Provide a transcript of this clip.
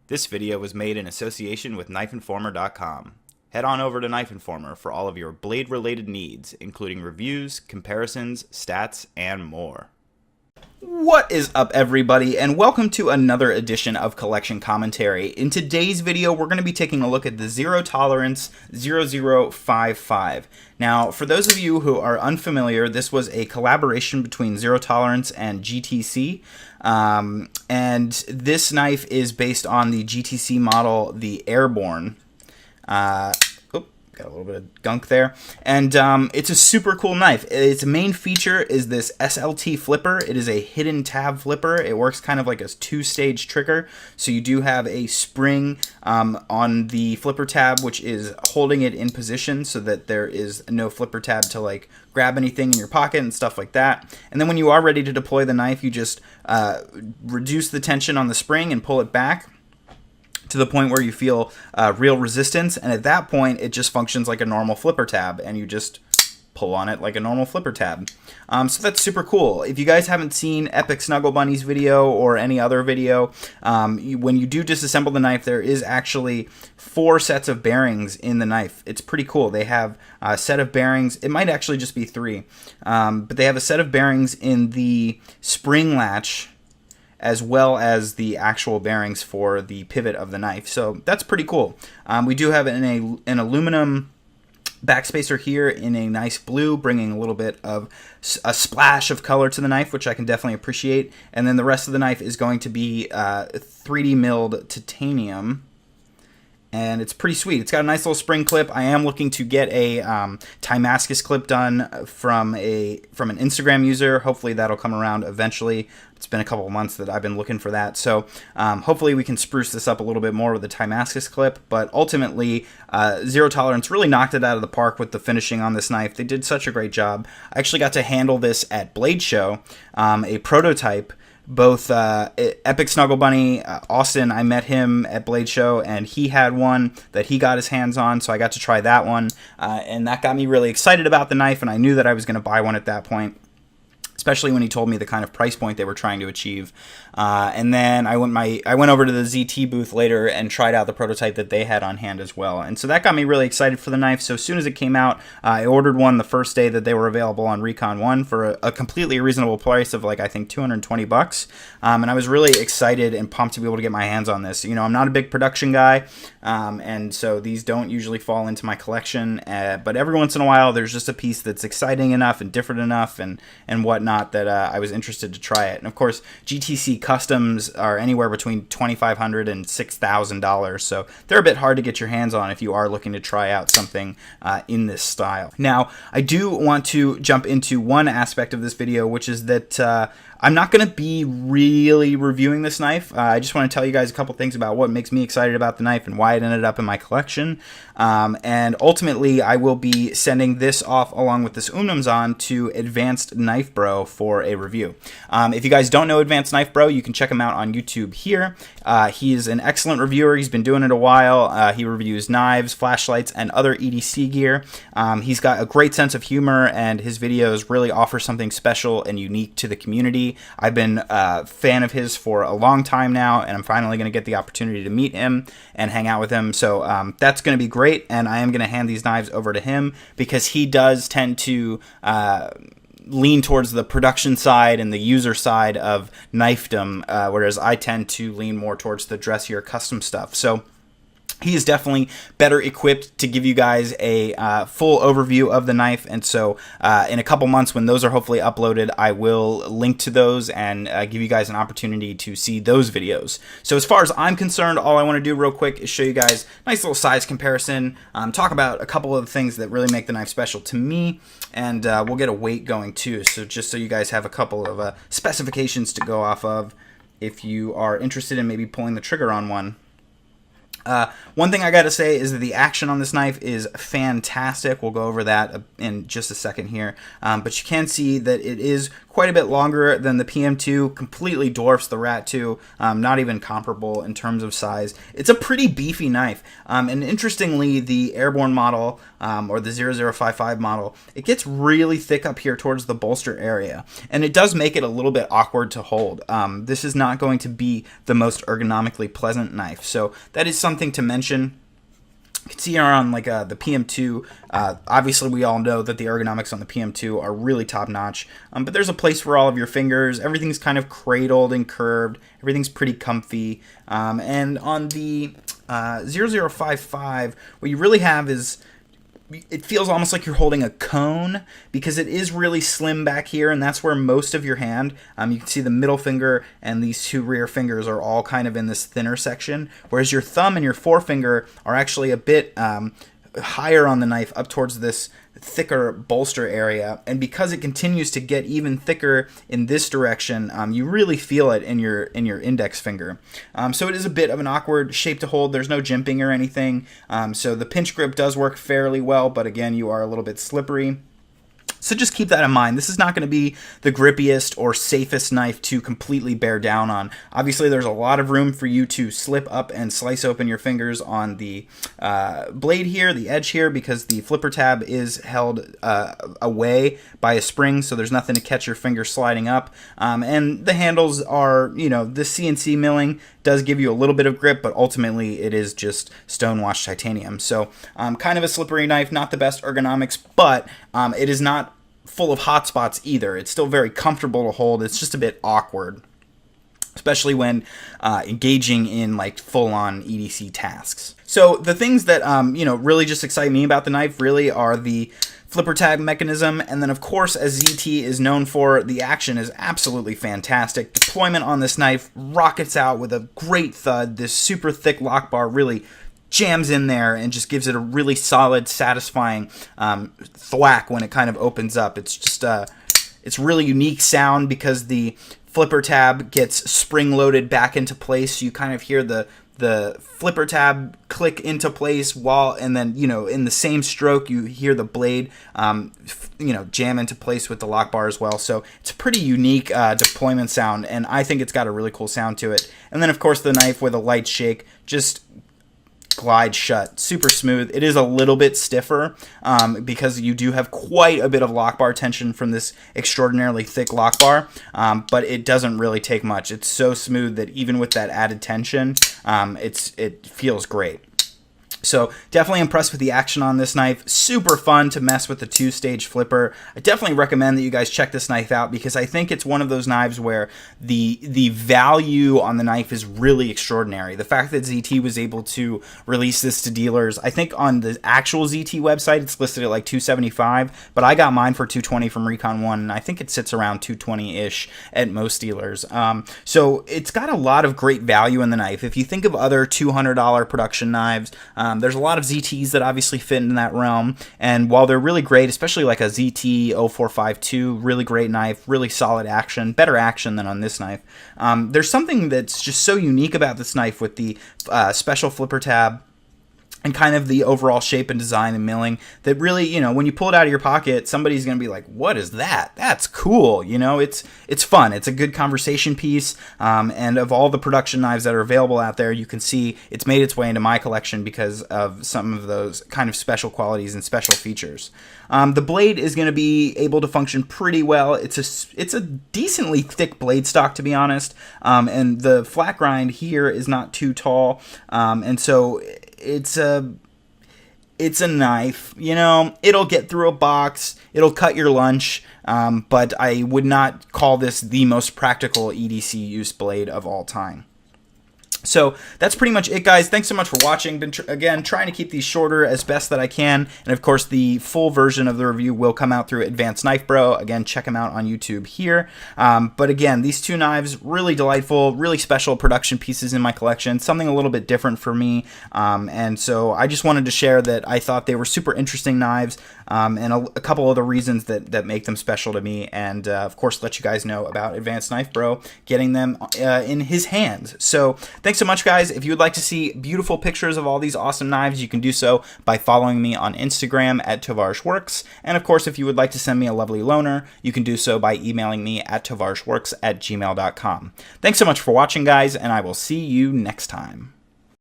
This video was made in association with KnifeInformer.com. Head on over to Knife Informer for all of your blade-related needs, including reviews, comparisons, stats, and more. What is up, everybody, and welcome to another edition of Collection Commentary. In today's video, we're going to be taking a look at the Zero Tolerance 0055. Now, for those of you who are unfamiliar, this was a collaboration between Zero Tolerance and GTC, and this knife is based on the GTC model, the Airborne. Got a little bit of gunk there. And it's a super cool knife. Its main feature is this SLT flipper. It is a hidden tab flipper. It works kind of like a two-stage trigger. So you do have a spring on the flipper tab, which is holding it in position so that there is no flipper tab to like grab anything in your pocket and stuff like that. And then when you are ready to deploy the knife, you just reduce the tension on the spring and pull it back to the point where you feel real resistance, and at that point it just functions like a normal flipper tab, and you just pull on it like a normal flipper tab. So that's super cool. If you guys haven't seen Epic Snuggle Bunny's video or any other video, when you do disassemble the knife, there is actually 4 sets of bearings in the knife. It's pretty cool. They have a set of bearings. It might actually just be 3, but they have a set of bearings in the spring latch as well as the actual bearings for the pivot of the knife. So that's pretty cool. We do have an aluminum backspacer here in a nice blue, bringing a little bit of a splash of color to the knife, which I can definitely appreciate. And then the rest of the knife is going to be 3D milled titanium. And it's pretty sweet. It's got a nice little spring clip. I am looking to get a Damascus clip done from an Instagram user. Hopefully that'll come around eventually. It's been a couple of months that I've been looking for that. So hopefully we can spruce this up a little bit more with the Damascus clip. But ultimately, Zero Tolerance really knocked it out of the park with the finishing on this knife. They did such a great job. I actually got to handle this at Blade Show, a prototype. Both Epic Snuggle Bunny, Austin, I met him at Blade Show, and he had one that he got his hands on, so I got to try that one, and that got me really excited about the knife, and I knew that I was going to buy one at that point, especially when he told me the kind of price point they were trying to achieve. And then I went over to the ZT booth later and tried out the prototype that they had on hand as well. And so that got me really excited for the knife. So as soon as it came out, I ordered one the first day that they were available on Recon 1 for a completely reasonable price of like, I think, $220. And I was really excited and pumped to be able to get my hands on this. You know, I'm not a big production guy, and so these don't usually fall into my collection. But every once in a while, there's just a piece that's exciting enough and different enough and whatnot that I was interested to try it. And of course, GTC customs are anywhere between $2,500 and $6,000, so they're a bit hard to get your hands on if you are looking to try out something in this style. Now, I do want to jump into one aspect of this video, which is that I'm not going to be really reviewing this knife. I just want to tell you guys a couple things about what makes me excited about the knife and why it ended up in my collection. And ultimately, I will be sending this off along with this Unumzan to AdvancedKnifeBro for a review. If you guys don't know AdvancedKnifeBro, you can check him out on YouTube here. He is an excellent reviewer. He's been doing it a while. He reviews knives, flashlights, and other EDC gear. He's got a great sense of humor, and his videos really offer something special and unique to the community. I've been a fan of his for a long time now, and I'm finally going to get the opportunity to meet him and hang out with him. So that's going to be great, and I am going to hand these knives over to him because he does tend to lean towards the production side and the user side of knifedom, whereas I tend to lean more towards the dressier custom stuff. So he is definitely better equipped to give you guys a full overview of the knife, and so in a couple months when those are hopefully uploaded, I will link to those and give you guys an opportunity to see those videos. So as far as I'm concerned, all I want to do real quick is show you guys a nice little size comparison, talk about a couple of the things that really make the knife special to me, and we'll get a weight going too, so just so you guys have a couple of specifications to go off of if you are interested in maybe pulling the trigger on one. One thing I gotta say is that the action on this knife is fantastic. We'll go over that in just a second here. But you can see that it is quite a bit longer than the PM2, completely dwarfs the Rat 2, not even comparable in terms of size. It's a pretty beefy knife, and interestingly, the Airborne model, or the 0055 model, it gets really thick up here towards the bolster area, and it does make it a little bit awkward to hold. This is not going to be the most ergonomically pleasant knife, so that is something to mention. You can see here on like the PM2, obviously we all know that the ergonomics on the PM2 are really top notch, but there's a place for all of your fingers. Everything's kind of cradled and curved. Everything's pretty comfy. And on the 0055, what you really have is, it feels almost like you're holding a cone, because it is really slim back here, and that's where most of your hand, you can see the middle finger and these two rear fingers are all kind of in this thinner section, whereas your thumb and your forefinger are actually a bit higher on the knife up towards this thicker bolster area, and because it continues to get even thicker in this direction, you really feel it in your index finger. So it is a bit of an awkward shape to hold. There's no jimping or anything, so the pinch grip does work fairly well, but again, you are a little bit slippery. So just keep that in mind. This is not going to be the grippiest or safest knife to completely bear down on. Obviously, there's a lot of room for you to slip up and slice open your fingers on the blade here, the edge here, because the flipper tab is held away by a spring, so there's nothing to catch your finger sliding up. And the handles are, the CNC milling does give you a little bit of grip, but ultimately it is just stone-washed titanium. So kind of a slippery knife, not the best ergonomics, but it is not full of hot spots either. It's still very comfortable to hold. It's just a bit awkward, especially when engaging in like full-on EDC tasks. So the things that really just excite me about the knife really are the flipper tab mechanism, and then of course, as ZT is known for, the action is absolutely fantastic. Deployment on this knife rockets out with a great thud. This super thick lock bar really jams in there and just gives it a really solid, satisfying thwack when it kind of opens up. It's just it's really unique sound because the flipper tab gets spring-loaded back into place. So you kind of hear the flipper tab click into place and then, in the same stroke, you hear the blade, jam into place with the lock bar as well. So it's a pretty unique deployment sound, and I think it's got a really cool sound to it. And then, of course, the knife with a light shake just glides shut, super smooth. It is a little bit stiffer because you do have quite a bit of lock bar tension from this extraordinarily thick lock bar, but it doesn't really take much. It's so smooth that even with that added tension, it feels great. So definitely impressed with the action on this knife. Super fun to mess with the two-stage flipper. I definitely recommend that you guys check this knife out because I think it's one of those knives where the value on the knife is really extraordinary. The fact that ZT was able to release this to dealers, I think on the actual ZT website it's listed at like $275, but I got mine for $220 from Recon One, and I think it sits around $220-ish at most dealers. So it's got a lot of great value in the knife. If you think of other $200 production knives, there's a lot of ZTs that obviously fit in that realm, and while they're really great, especially like a ZT 0452, really great knife, really solid action, better action than on this knife, there's something that's just so unique about this knife with the special flipper tab and kind of the overall shape and design and milling that really, when you pull it out of your pocket, somebody's going to be like, what is that? That's cool. It's fun. It's a good conversation piece. And of all the production knives that are available out there, you can see it's made its way into my collection because of some of those kind of special qualities and special features. The blade is going to be able to function pretty well. It's a decently thick blade stock, to be honest. And the flat grind here is not too tall. And so it's a knife, it'll get through a box, it'll cut your lunch, but I would not call this the most practical EDC use blade of all time. So that's pretty much it, guys. Thanks so much for watching. Been again trying to keep these shorter as best that I can, and of course the full version of the review will come out through AdvancedKnifeBro. Again, check him out on YouTube here. But again, these two knives, really delightful, really special production pieces in my collection, something a little bit different for me, and so I just wanted to share that I thought they were super interesting knives. and a couple of the reasons that make them special to me, and of course let you guys know about Advanced Knife Bro getting them in his hands. So thanks so much, guys. If you would like to see beautiful pictures of all these awesome knives, you can do so by following me on Instagram at tovarishworks, and of course if you would like to send me a lovely loaner, you can do so by emailing me at tovarishworks@gmail.com. Thanks so much for watching, guys, and I will see you next time.